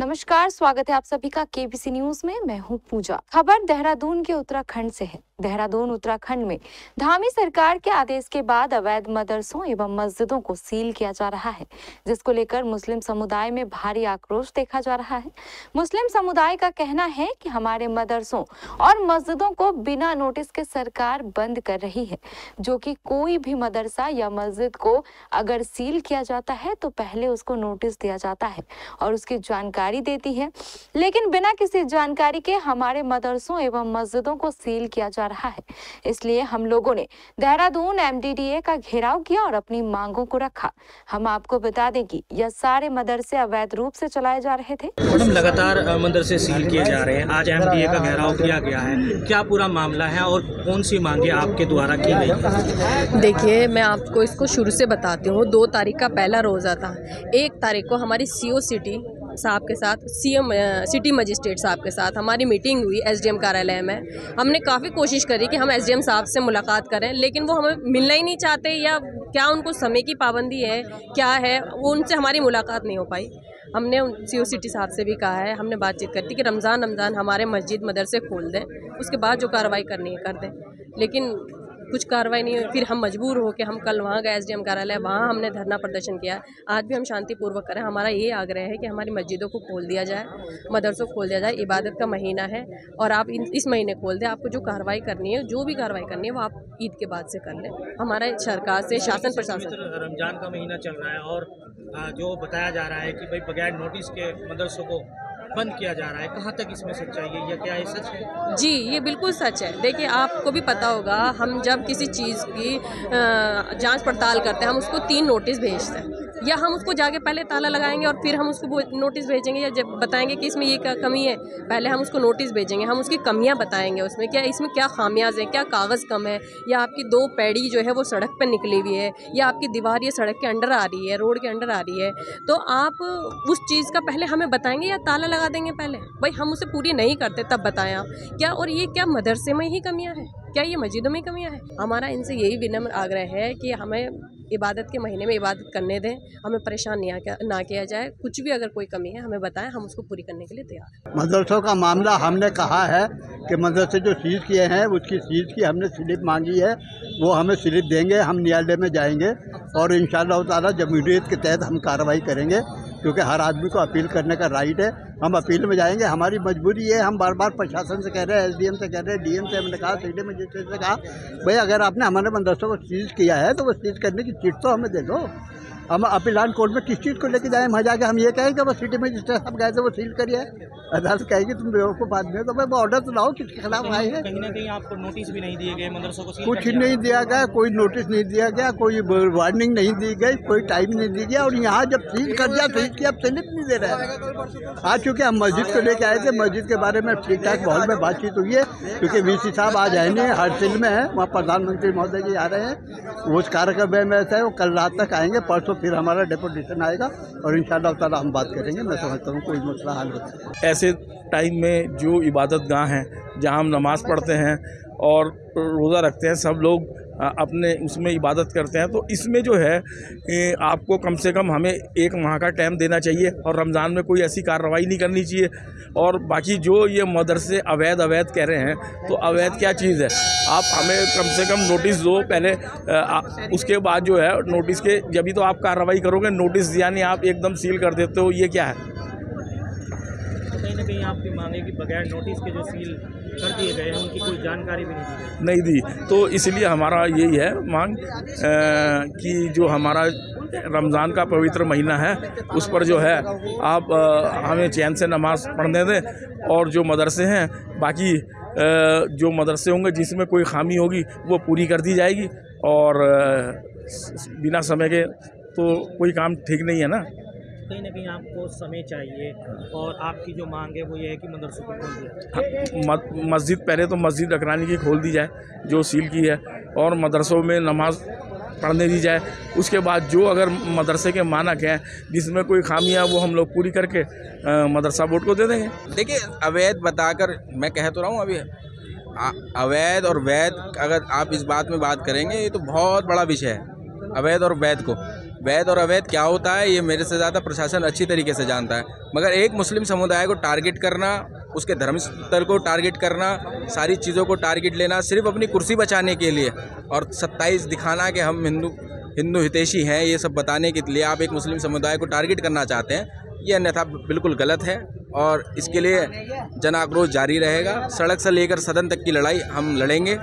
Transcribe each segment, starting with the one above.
नमस्कार, स्वागत है आप सभी का केबीसी न्यूज में। मैं हूं पूजा। खबर देहरादून के उत्तराखंड से है। देहरादून उत्तराखंड में धामी सरकार के आदेश के बाद अवैध मदरसों एवं मस्जिदों को सील किया जा रहा है, जिसको लेकर मुस्लिम समुदाय में भारी आक्रोश देखा जा रहा है। मुस्लिम समुदाय का कहना है कि हमारे मदरसों और मस्जिदों को बिना नोटिस के सरकार बंद कर रही है, जो कि कोई भी मदरसा या मस्जिद को अगर सील किया जाता है तो पहले उसको नोटिस दिया जाता है और उसकी जानकारी देती है, लेकिन बिना किसी जानकारी के हमारे मदरसों एवं मस्जिदों को सील किया जा रहा है। इसलिए हम लोगों ने देहरादून MDDA का घेराव किया और अपनी मांगों को रखा। हम आपको बता दें कि यह सारे मदरसे अवैध रूप से चलाए जा रहे थे। मैडम, लगातार मदरसे सील किए जा रहे हैं। आज MDDA का घेराव किया गया है, क्या पूरा मामला है और कौन सी मांगे आपके द्वारा की गई? देखिए, मैं आपको इसको शुरू से बताती हूँ। 2 तारीख का पहला रोज़ा था। 1 तारीख को हमारी CO सिटी साहब के साथ, CM सिटी मजिस्ट्रेट साहब के साथ हमारी मीटिंग हुई SDM कार्यालय में। हमने काफ़ी कोशिश करी कि हम SDM साहब से मुलाकात करें, लेकिन वो हमें मिलना ही नहीं चाहते, या क्या उनको समय की पाबंदी है, क्या है, वो उनसे हमारी मुलाकात नहीं हो पाई। हमने CO सिटी साहब से भी कहा है, हमने बातचीत करी थी कि रमज़ान हमारे मस्जिद मदरसे खोल दें, उसके बाद जो कार्रवाई करनी है कर दें, लेकिन कुछ कार्रवाई नहीं हुई। फिर हम मजबूर हो के हम कल वहाँ गए SDM कार्यालय, वहाँ हमने धरना प्रदर्शन किया। आज भी हम शांतिपूर्वक करें। हमारा ये आग्रह है कि हमारी मस्जिदों को खोल दिया जाए, मदरसों को खोल दिया जाए। इबादत का महीना है और आप इस महीने खोल दें। आपको जो कार्रवाई करनी है, जो भी कार्रवाई करनी है, वो आप ईद के बाद से कर लें। हमारा सरकार से, शासन प्रशासन। रमजान का महीना चल रहा है और जो बताया जा रहा है कि भाई बगैर नोटिस के मदरसों को बंद किया जा रहा है, कहाँ तक इसमें सच्चाई है या क्या ये सच है? जी, ये बिल्कुल सच है। देखिए, आपको भी पता होगा, हम जब किसी चीज़ की जांच पड़ताल करते हैं, हम उसको 3 नोटिस भेजते हैं, या हम उसको जाके पहले ताला लगाएंगे और फिर हम उसको नोटिस भेजेंगे, या जब बताएंगे कि इसमें ये क्या कमी है, पहले हम उसको नोटिस भेजेंगे, हम उसकी कमियां बताएंगे, उसमें क्या, इसमें क्या खामियाज हैं, क्या कागज़ कम है, या आपकी 2 पैड़ी जो है वो सड़क पर निकली हुई है, या आपकी दीवार ये सड़क के अंडर आ रही है, रोड के अंडर आ रही है, तो आप उस चीज़ का पहले हमें बताएंगे या ताला लगा देंगे पहले? भाई, हम उसे पूरी नहीं करते तब बताएं आप क्या। और ये क्या मदरसे में ही कमियां हैं, क्या ये मस्जिदों में कमियां हैं? हमारा इनसे यही विनम्र आग्रह है कि हमें इबादत के महीने में इबादत करने दें, हमें परेशान ना किया जाए। कुछ भी अगर कोई कमी है हमें बताएं, हम उसको पूरी करने के लिए तैयार हैं। मदरसों का मामला हमने कहा है कि मदरसे जो सीज किए हैं उसकी सीज की हमने स्लिप मांगी है, वो हमें स्लिप देंगे। हम न्यायालय में जाएंगे और इंशाअल्लाह ताला जमहूरियत के तहत हम कार्रवाई करेंगे, क्योंकि हर आदमी को अपील करने का राइट है। हम अपील में जाएंगे। हमारी मजबूरी है, हम बार बार प्रशासन से कह रहे हैं, SDM से कह रहे हैं, DM से हमने कहा, सिटी मजिस्ट्रेट से कहा, भाई अगर आपने हमारे मदरसों को सीज किया है तो वो सीज करने की चिट तो हमें दे दो। हम अपीलान कोर्ट में किस चीज़ को लेके जाएँ? वहाँ जाके हम ये कहें कि वो सिटी मजिस्ट्रेट साहब गए थे, वो सील करिए। अदालत कहेगी तुम बेवकूफ़ आदमी हो, तो भाई वो ऑर्डर तो लाओ किसके खिलाफ आए हैं। कहीं ना कहीं आपको नोटिस भी नहीं दिए गए मदरसों को सील कुछ नहीं दिया गया, कोई नोटिस नहीं दिया गया, कोई वार्निंग नहीं दी गई, कोई टाइम नहीं दी गया। और यहाँ जब सील कर दिया, सील की अब स्लिप नहीं दे रहे हैं। आज चूँकि हम मस्जिद को लेके आए थे, मस्जिद के बारे में ठीक ठाक माहौल में बातचीत हुई है, क्योंकि VC साहब आज है नहीं, हरसिल में है, वहाँ प्रधानमंत्री महोदय जी आ रहे हैं, वो उस कार्यक्रम में है, वो कल रात तक आएंगे, परसों फिर हमारा डेपुटेशन आएगा और इंशाअल्लाह ताला हम बात करेंगे। मैं समझता हूँ कोई मसला हल होता है। ऐसे टाइम में जो इबादत गाह हैं, जहाँ हम नमाज़ पढ़ते हैं और रोज़ा रखते हैं, सब लोग अपने उसमें इबादत करते हैं, तो इसमें जो है आपको कम से कम हमें 1 माह का टाइम देना चाहिए और रमज़ान में कोई ऐसी कार्रवाई नहीं करनी चाहिए। और बाकी जो ये मदरसे अवैध कह रहे हैं, तो अवैध क्या चीज़ है? आप हमें कम से कम नोटिस दो पहले, उसके बाद जो है नोटिस के जब भी तो आप कार्रवाई करोगे। नोटिस दिया नहीं, आप एकदम सील कर देते हो, ये क्या है? कहीं ना कहीं आपकी मांगे कि बगैर नोटिस के जो सील कर दिए गए हैं उनकी कोई जानकारी भी नहीं दी। तो इसलिए हमारा यही है मांग कि जो हमारा रमज़ान का पवित्र महीना है, उस पर जो है आप हमें चैन से नमाज़ पढ़ने दें। और जो मदरसे हैं, बाकी जो मदरसे होंगे जिसमें कोई खामी होगी वो पूरी कर दी जाएगी। और बिना समय के तो कोई काम ठीक नहीं है ना। कहीं ना कहीं आपको समय चाहिए और आपकी जो मांग है वो ये है कि मदरसों को खोल दिया। मस्जिद, पहले तो मस्जिद अकरानी की खोल दी जाए जो सील की है, और मदरसों में नमाज पढ़ने दी जाए। उसके बाद जो अगर मदरसे के मानक हैं जिसमें कोई खामियां, वो हम लोग पूरी करके मदरसा बोर्ड को दे देंगे। देखिए, अवैध बताकर मैं कह तो रहा हूँ, अभी अवैध और वैध अगर आप इस बात में बात करेंगे, ये तो बहुत बड़ा विषय है। अवैध और वैध को वैध और अवैध क्या होता है ये मेरे से ज़्यादा प्रशासन अच्छी तरीके से जानता है, मगर एक मुस्लिम समुदाय को टारगेट करना, उसके धर्म स्थल को टारगेट करना, सारी चीज़ों को टारगेट लेना सिर्फ अपनी कुर्सी बचाने के लिए और 27 दिखाना कि हम हिंदू हितैषी हैं, ये सब बताने के लिए आप एक मुस्लिम समुदाय को टारगेट करना चाहते हैं, ये अन्यथा बिल्कुल गलत है और इसके लिए जन आक्रोश जारी रहेगा। सड़क से लेकर सदन तक की लड़ाई हम लड़ेंगे,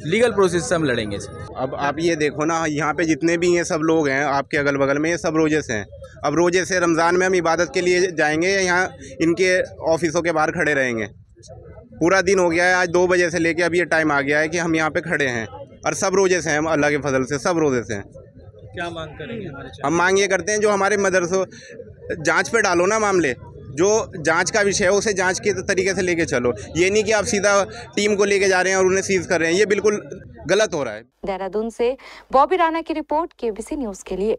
लीगल प्रोसेस से हम लड़ेंगे। अब आप ये देखो ना, यहाँ पे जितने भी ये सब लोग हैं आपके अगल बगल में, ये सब रोजे से हैं। अब रोजे से रमज़ान में हम इबादत के लिए जाएंगे, यहाँ इनके ऑफिसों के बाहर खड़े रहेंगे। पूरा दिन हो गया है, आज 2 बजे से लेके अब ये टाइम आ गया है कि हम यहाँ पे खड़े हैं और सब रोजे से हैं, अल्लाह के फजल से सब रोजे से हैं। क्या मांग करेंगे? हम मांग ये करते हैं जो हमारे मदरसों जांच पे डालो ना मामले, जो जांच का विषय है उसे जांच के तरीके से लेके चलो। ये नहीं कि आप सीधा टीम को लेके जा रहे हैं और उन्हें सीज कर रहे हैं, ये बिल्कुल गलत हो रहा है। देहरादून से बॉबी राणा की रिपोर्ट, केबीसी न्यूज़ के लिए।